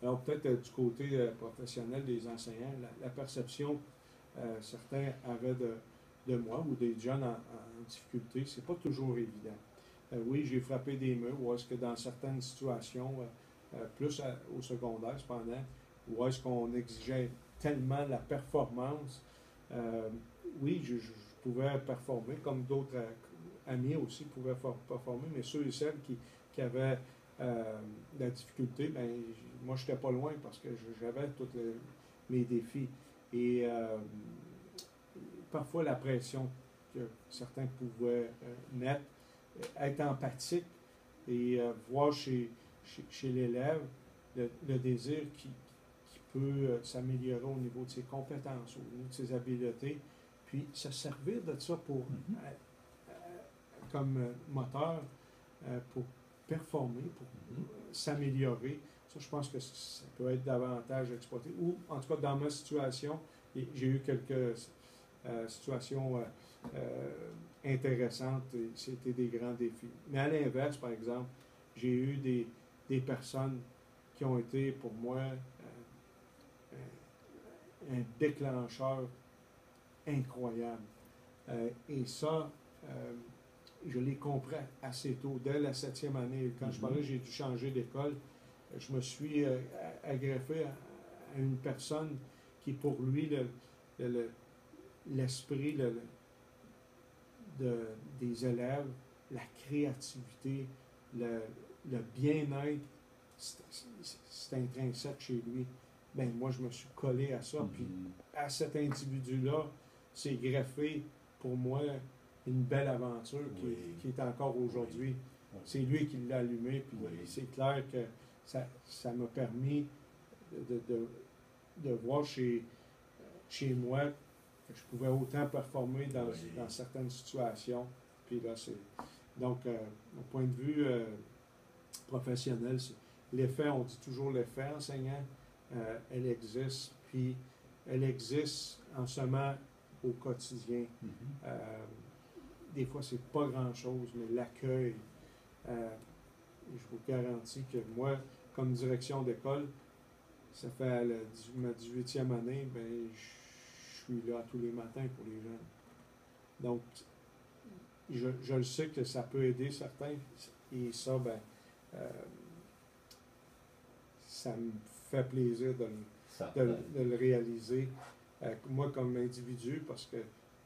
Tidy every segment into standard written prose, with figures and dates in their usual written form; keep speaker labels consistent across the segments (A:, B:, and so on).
A: Alors peut-être du côté professionnel des enseignants, la perception certains avaient de moi ou des jeunes en difficulté, c'est pas toujours évident. Oui, j'ai frappé des murs, ou est-ce que dans certaines situations, plus au secondaire cependant, ou est-ce qu'on exigeait tellement la performance, oui, je pouvais performer, comme d'autres amis aussi pouvaient performer, mais ceux et celles qui avaient de la difficulté, ben, moi, je n'étais pas loin parce que j'avais tous mes défis. Et parfois, la pression que certains pouvaient mettre, être empathique et voir chez l'élève le désir qui peut s'améliorer au niveau de ses compétences, au niveau de ses habiletés, puis se servir de ça pour, comme moteur pour performer, pour s'améliorer. Ça, je pense que ça peut être davantage exploité. Ou, en tout cas, dans ma situation, j'ai eu quelques situations intéressantes et c'était des grands défis. Mais à l'inverse, par exemple, j'ai eu des personnes qui ont été, pour moi, un déclencheur incroyable. Et ça, je l'ai compris assez tôt, dès la 7e année. Quand je parlais, j'ai dû changer d'école. Je me suis agreffé à une personne qui, pour lui, l'esprit des élèves, la créativité, le bien-être, c'est intrinsèque chez lui. Ben, moi, je me suis collé à ça. Puis, à cet individu-là, c'est greffé pour moi une belle aventure qui est encore aujourd'hui. Oui. C'est lui qui l'a allumé, puis c'est clair que ça m'a permis de voir chez moi que je pouvais autant performer dans certaines situations. Puis là, donc, au point de vue professionnel, l'effet, on dit toujours l'effet enseignant, elle existe, puis elle existe en semant au quotidien. Des fois, c'est pas grand-chose, mais l'accueil, je vous garantis que moi, comme direction d'école, ça fait ma 18e année, ben, je suis là tous les matins pour les jeunes. Donc, je le sais que ça peut aider certains, et ça, ben, ça me fait plaisir de le réaliser, moi comme individu,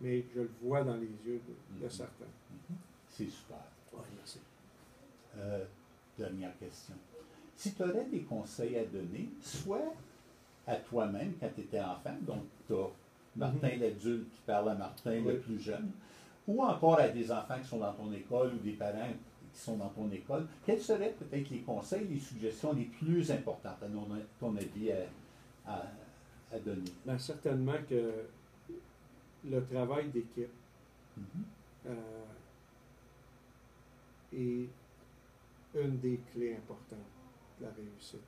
A: mais je le vois dans les yeux de certains.
B: C'est super.
A: Oui, merci.
B: Dernière question. Si tu aurais des conseils à donner, soit à toi-même quand tu étais enfant, donc tu as Martin l'adulte qui parle à Martin le plus jeune, ou encore à des enfants qui sont dans ton école ou des parents qui sont dans ton école, quels seraient peut-être les conseils, les suggestions les plus importantes, à ton avis, à donner?
A: Bien, certainement que le travail d'équipe est une des clés importantes de la réussite.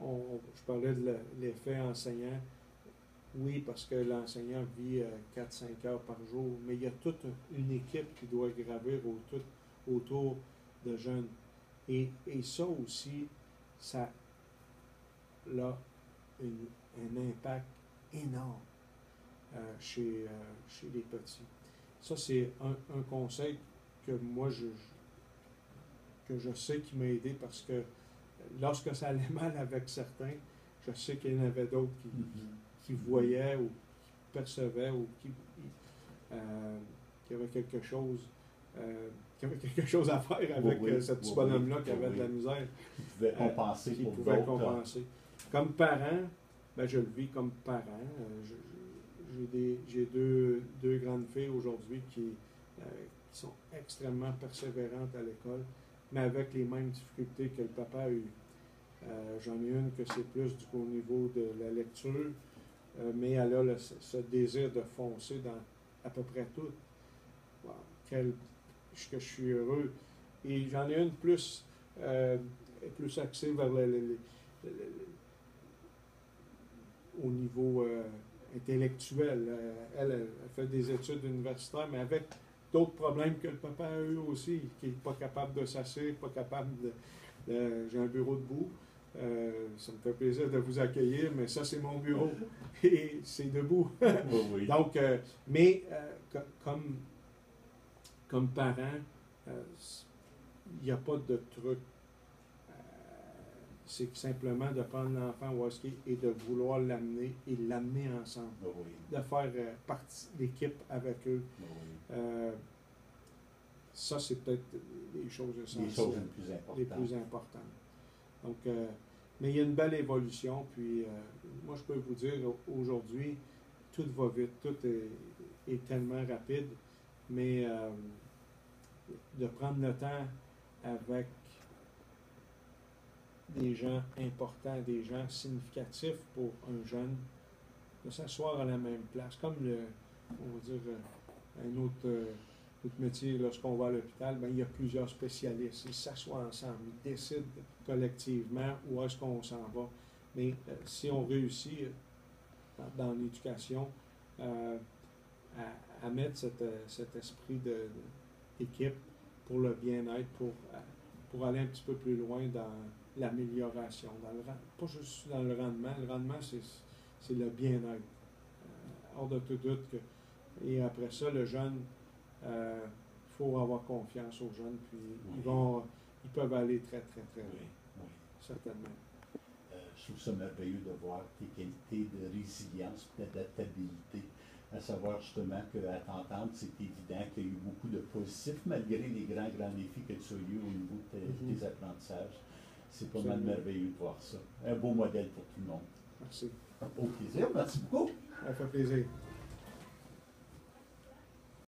A: Je parlais de l'effet enseignant. Oui, parce que l'enseignant vit 4-5 heures par jour, mais il y a toute une équipe qui doit gravir autour de jeunes. Et ça aussi, ça a un impact énorme chez les petits. Ça, c'est un conseil que moi, que je sais qui m'a aidé parce que lorsque ça allait mal avec certains, je sais qu'il y en avait d'autres qui voyaient ou qui percevaient ou qui avait quelque chose à faire avec ce petit bonhomme-là qui avait de la misère.
B: Qui pouvait compenser
A: qui pouvait compenser. Comme parent, ben, je le vis comme parent. J'ai deux grandes filles aujourd'hui qui sont extrêmement persévérantes à l'école, mais avec les mêmes difficultés que le papa a eues. J'en ai une que c'est plus au niveau de la lecture, mais elle a ce désir de foncer dans à peu près tout. Wow, que je suis heureux. Et j'en ai une plus axée vers au niveau intellectuel. Elle fait des études universitaires, mais avec d'autres problèmes que le papa a eu aussi, qui n'est pas capable de s'asseoir, pas capable J'ai un bureau debout. Ça me fait plaisir de vous accueillir, mais ça, c'est mon bureau. Et c'est debout.
B: Oui, oui.
A: Donc, mais comme parent, il n'y a pas de truc. C'est simplement de prendre l'enfant où est-ce qu'il est et de vouloir l'amener et l'amener ensemble.
B: Oui, oui.
A: De faire partie d'équipe avec eux.
B: Oui, oui.
A: Ça, c'est peut-être les choses essentielles.
B: Les choses les plus importantes.
A: Donc, mais il y a une belle évolution. Puis, moi, je peux vous dire, aujourd'hui, tout va vite. Tout est tellement rapide. Mais de prendre le temps avec des gens importants, des gens significatifs pour un jeune, de s'asseoir à la même place, comme on va dire, un autre métier, lorsqu'on va à l'hôpital, ben, il y a plusieurs spécialistes, ils s'assoient ensemble, ils décident collectivement où est-ce qu'on s'en va. Mais si on réussit dans l'éducation à mettre cet esprit d'équipe pour le bien-être, pour aller un petit peu plus loin dans l'amélioration, pas juste dans le rendement. Le rendement, c'est le bien-être. Hors de tout doute que. Et après ça, le jeune, il faut avoir confiance aux jeunes, puis
B: Oui.
A: ils peuvent aller très, très, très loin.
B: Oui, oui.
A: Certainement.
B: Je trouve ça merveilleux de voir tes qualités de résilience et d'adaptabilité. À savoir justement qu'à t'entendre, c'est évident qu'il y a eu beaucoup de positifs malgré les grands défis que tu as eu au niveau de tes apprentissages. C'est pas mal merveilleux de voir ça. Un beau modèle pour tout le monde.
A: Merci.
B: Au plaisir, merci beaucoup.
A: Ça fait plaisir.